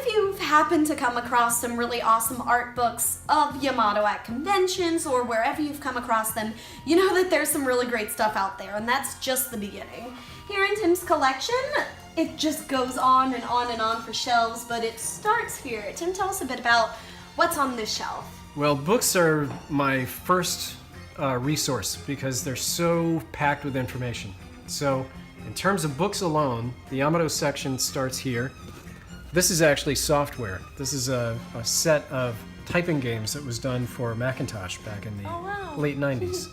if you've happened to come across some really awesome art books of Yamato at conventions or wherever you've come across them, you know that there's some really great stuff out there, and that's just the beginning. Here in Tim's collection, it just goes on and on and on for shelves, but it starts here. Tim, tell us a bit about what's on this shelf. Well, books are my first resource because they're so packed with information. So in terms of books alone, the Yamato section starts here. This is actually software. This is a set of typing games that was done for Macintosh back in the late 90s.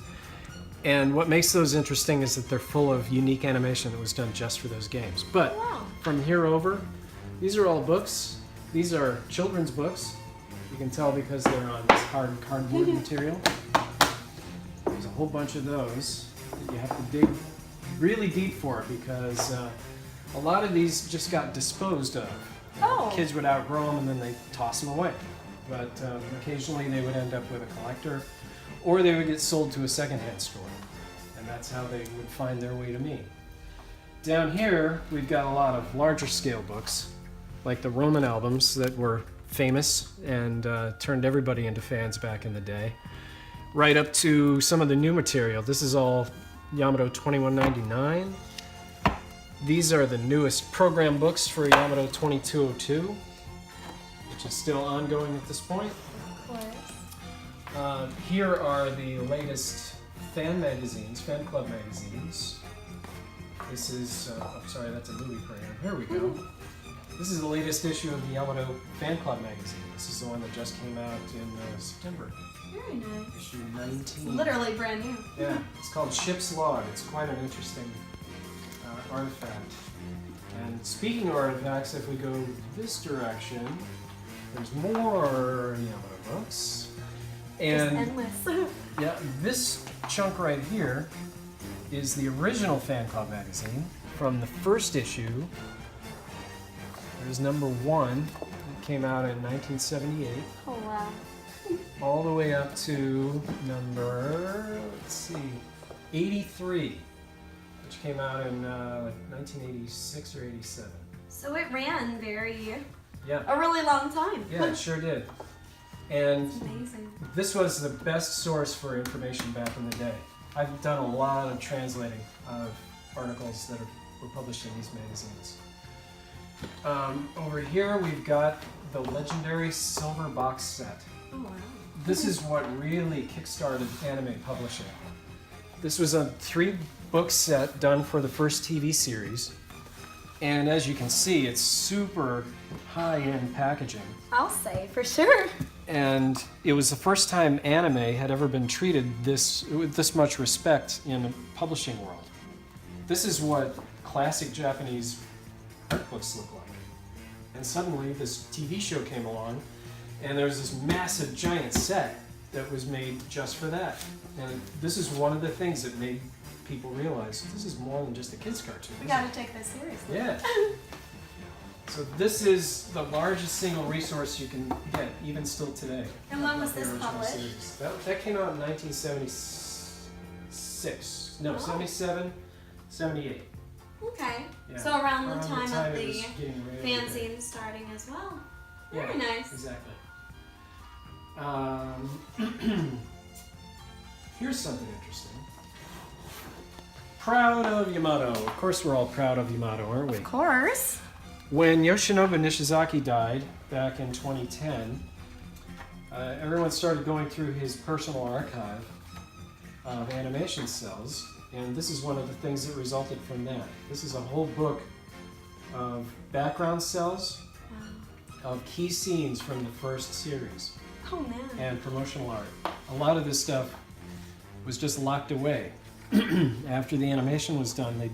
And what makes those interesting is that they're full of unique animation that was done just for those games. But from here over, these are all books. These are children's books. You can tell because they're on this hard cardboard material. There's a whole bunch of those that you have to dig really deep for because a lot of these just got disposed of. Kids would outgrow them and then they toss them away. But occasionally they would end up with a collector or they would get sold to a secondhand store. And that's how they would find their way to me. Down here, we've got a lot of larger scale books, like the Roman albums that were famous and turned everybody into fans back in the day, right up to some of the new material. This is all Yamato 2199. These are the newest program books for Yamato 2202, which is still ongoing at this point. Of course. Here are the latest fan magazines, fan club magazines. This is, sorry, that's a movie program. Here we go. This is the latest issue of the Yamato fan club magazine. This is the one that just came out in September. Very nice. Issue 19. It's literally brand new. Yeah, it's called Ship's Log. It's quite an interesting artifact. And speaking of artifacts, if we go this direction, there's more Yamato books. And just endless. yeah, this chunk right here is the original fan club magazine from the first issue. There's number 1. It came out in 1978. Oh wow. All the way up to number, let's see, 83, which came out in 1986 or 87. So it ran Yeah. a really long time. Yeah, it sure did. And Amazing. this was the best source for information back in the day. I've done a lot of translating of articles that were published in these magazines. Over here we've got the legendary silver box set. Oh wow. This is what really kickstarted anime publishing. This was a 3-book set done for the first TV series. And as you can see, it's super high-end packaging. I'll say, for sure. And it was the first time anime had ever been treated with this much respect in the publishing world. This is what classic Japanese art books look like. And suddenly this TV show came along, and there was this massive giant set that was made just for that. And this is one of the things that made people realize this is more than just a kid's cartoon. We gotta take this seriously. Yeah. So this is the largest single resource you can get, even still today. And when was this The original published? series. That came out in 1976. No, 77, 78. Okay. Yeah. So around the time of it the was getting ready to- fanzine starting as well. Yeah, Very nice. Exactly. Here's something interesting. Proud of Yamato. Of course we're all proud of Yamato, aren't we? Of course. When Yoshinobu Nishizaki died back in 2010, everyone started going through his personal archive of animation cells, and this is one of the things that resulted from that. This is a whole book of background cells of key scenes from the first series Oh man. and promotional art. A lot of this stuff was just locked away. After the animation was done, they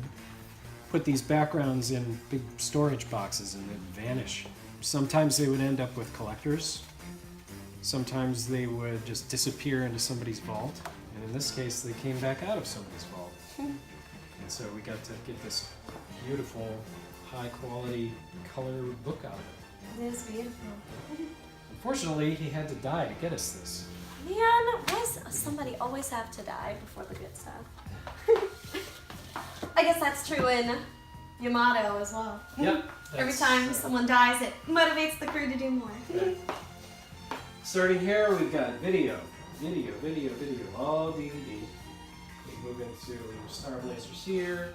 put these backgrounds in big storage boxes and they'd vanish. Sometimes they would end up with collectors. Sometimes they would just disappear into somebody's vault. And in this case, they came back out of somebody's vault. And so we got to get this beautiful, high quality color book out of it. It is beautiful. Unfortunately, he had to die to get us this. Man, why does somebody always have to die before the good stuff? I guess that's true in Yamato as well. Yep. Every time someone dies, it motivates the crew to do more. Okay. Starting here, we've got video, all DVD. We move into your Star Blazers here,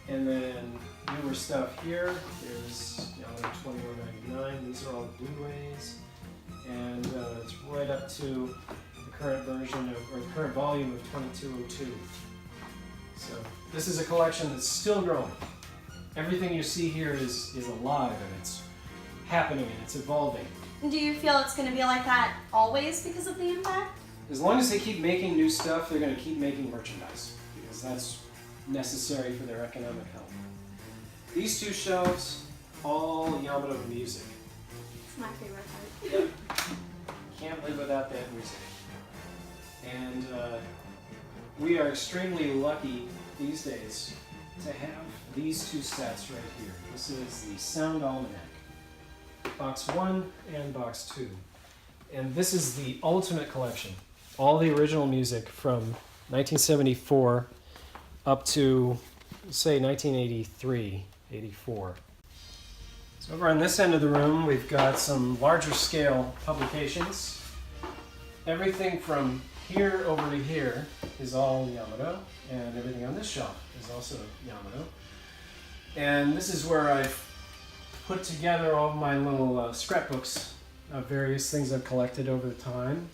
and then newer stuff here. There's $21.99. These are all Blu-rays, and it's right up to the current version of, or the current volume of 2202. So this is a collection that's still growing. Everything you see here is alive, and it's happening, and it's evolving. Do you feel it's going to be like that always because of the impact? As long as they keep making new stuff, they're going to keep making merchandise, because that's necessary for their economic health. These two shelves, all Yamato music. It's my favorite part. Can't live without that music. And we are extremely lucky these days to have these two sets right here. This is the Sound Almanac, Box 1 and Box 2. And this is the ultimate collection. All the original music from 1974 up to, say, 1983, 84. So over on this end of the room, we've got some larger scale publications. Everything from here over to here is all Yamato, and everything on this shelf is also Yamato. And this is where I've put together all my little scrapbooks of various things I've collected over the time.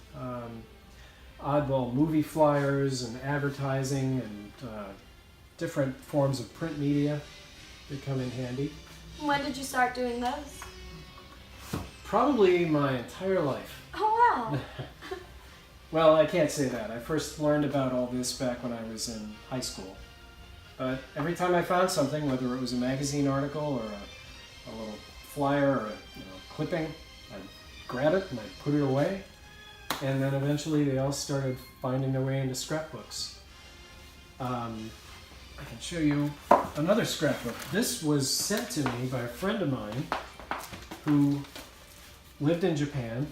Oddball movie flyers and advertising and different forms of print media that come in handy. When did you start doing those? Probably my entire life. Oh, wow. Well, I can't say that. I first learned about all this back when I was in high school. But every time I found something, whether it was a magazine article or a little flyer or a clipping, I'd grab it and I'd put it away. And then eventually they all started finding their way into scrapbooks. I can show you another scrapbook. This was sent to me by a friend of mine who lived in Japan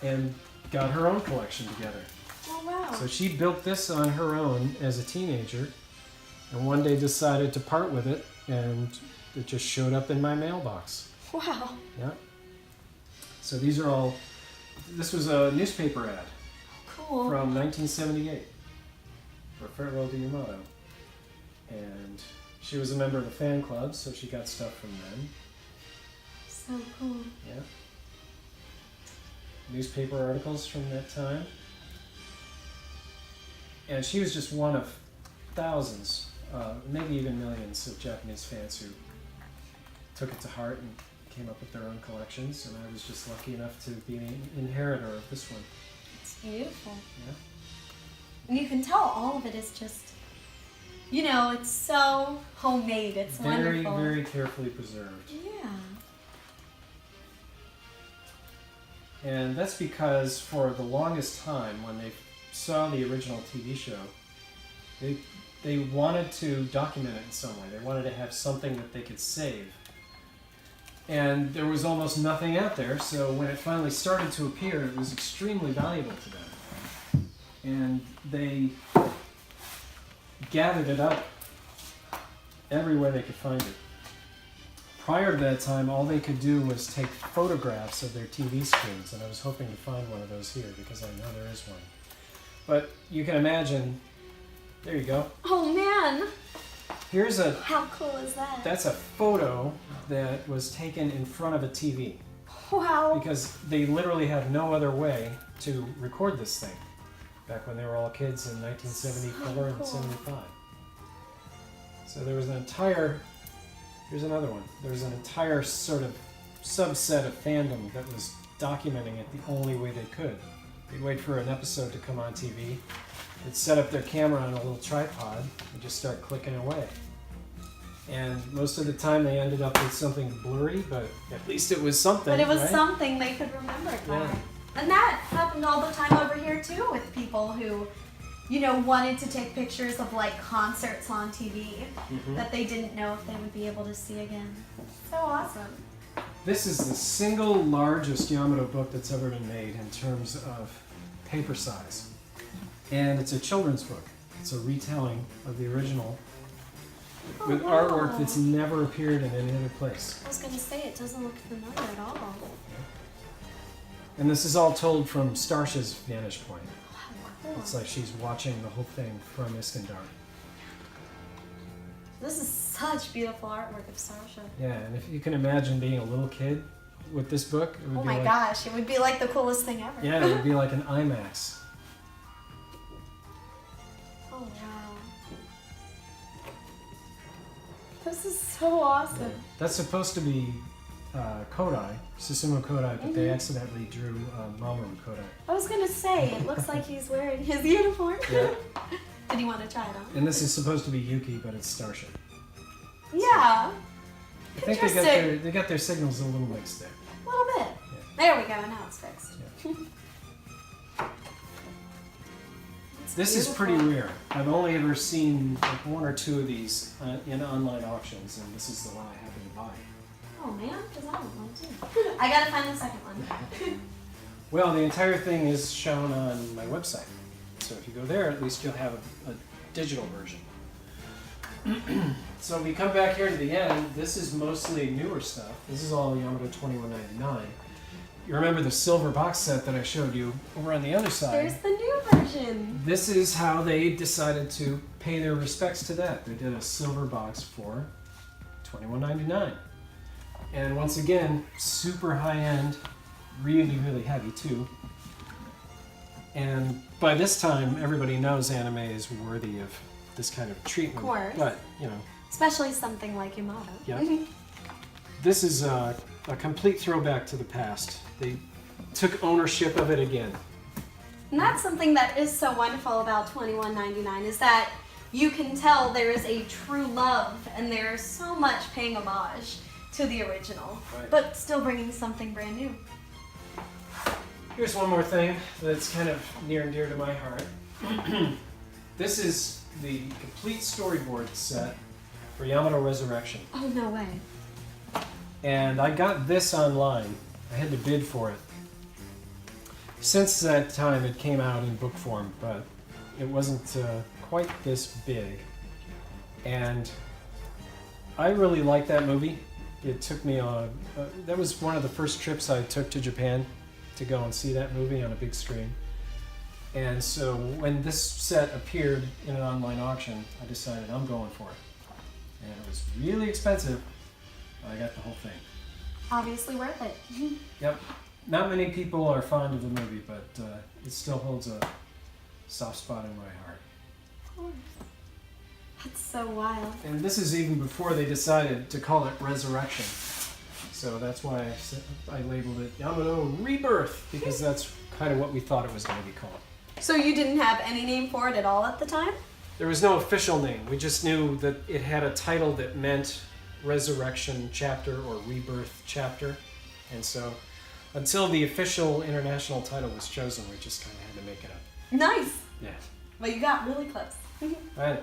and got her own collection together. Oh, wow. So she built this on her own as a teenager, and one day decided to part with it, and it just showed up in my mailbox. Wow. Yeah. So these are all, this was a newspaper ad Cool. from 1978 for Farewell to Yamato. And she was a member of the fan club, so she got stuff from them. So cool. Yeah. Newspaper articles from that time. And she was just one of thousands, maybe even millions of Japanese fans who took it to heart and came up with their own collections, and I was just lucky enough to be an inheritor of this one. It's beautiful. Yeah. And you can tell all of it is just, it's so homemade. It's Very, wonderful. very carefully preserved. Yeah. And that's because for the longest time, when they saw the original TV show, they wanted to document it in some way. They wanted to have something that they could save. And there was almost nothing out there, so when it finally started to appear, it was extremely valuable to them. And they gathered it up everywhere they could find it. Prior to that time, all they could do was take photographs of their TV screens, and I was hoping to find one of those here because I know there is one. But you can imagine, there you go. Oh, man. Here's a, How cool is that? that's a photo that was taken in front of a TV Wow. because they literally had no other way to record this thing back when they were all kids in 1974 So and cool. 75. So there was an entire, here's another one. There was an entire sort of subset of fandom that was documenting it the only way they could. They'd wait for an episode to come on TV. They'd set up their camera on a little tripod and just start clicking away. And most of the time they ended up with something blurry, but at least it was something. But it was right? something they could remember it by. Yeah. And that happened all the time over here too with people who, wanted to take pictures of like concerts on TV that they didn't know if they would be able to see again. So awesome. This is the single largest Yamato book that's ever been made in terms of paper size. And it's a children's book. It's a retelling of the original. with artwork that's never appeared in any other place. I was going to say, it doesn't look familiar at all. And this is all told from Starsha's vantage point. How cool. It's like she's watching the whole thing from Iskandar. This is such beautiful artwork of Starsha. Yeah, and if you can imagine being a little kid with this book, it would Oh be my like, gosh, it would be like the coolest thing ever. yeah, it would be like an IMAX. Oh wow. This is so awesome. That's supposed to be Kodai, Susumu Kodai, but they accidentally drew Mamoru Kodai. I was gonna say, it looks like he's wearing his uniform. Yeah. Did you want to try it on? And this is supposed to be Yuki, but it's Starsha. Yeah, I think Interesting. they got their signals a little mixed there. a little bit. Yeah. There we go, now it's fixed. Yeah. It's This is beautiful. pretty rare. I've only ever seen like one or two of these in online auctions, and this is the one I happen to buy. Oh man, because I want one too. I gotta find the second one. Well, the entire thing is shown on my website. So if you go there, at least you'll have a digital version. So we come back here to the end. This is mostly newer stuff. This is all Yamato 2199. You remember the silver box set that I showed you over on the other side? There's the new version. This is how they decided to pay their respects to that. They did a silver box for $21.99. And once again, super high end, really, really heavy too. And by this time, everybody knows anime is worthy of this kind of treatment. Of course. But, you know, Especially something like Yamato. yeah. This is a complete throwback to the past. They took ownership of it again. And that's something that is so wonderful about $21.99 is that you can tell there is a true love and there's so much paying homage to the original, Right. but still bringing something brand new. Here's one more thing that's kind of near and dear to my heart. This is the complete storyboard set for Yamato Resurrection. Oh, no way. And I got this online. I had to bid for it. Since that time, it came out in book form, but it wasn't quite this big. And I really liked that movie. It took me on... that was one of the first trips I took to Japan to go and see that movie on a big screen. And so when this set appeared in an online auction, I decided I'm going for it. And it was really expensive. I got the whole thing. Obviously worth it. Yep. Not many people are fond of the movie, but it still holds a soft spot in my heart. That's so wild. And this is even before they decided to call it Resurrection. So that's why I labeled it Yamato Rebirth, because that's kind of what we thought it was going to be called. So you didn't have any name for it at all at the time? There was no official name. We just knew that it had a title that meant Resurrection Chapter or Rebirth Chapter. And so until the official international title was chosen, we just kind of had to make it up. Nice. Yeah. Well, you got really close. All right.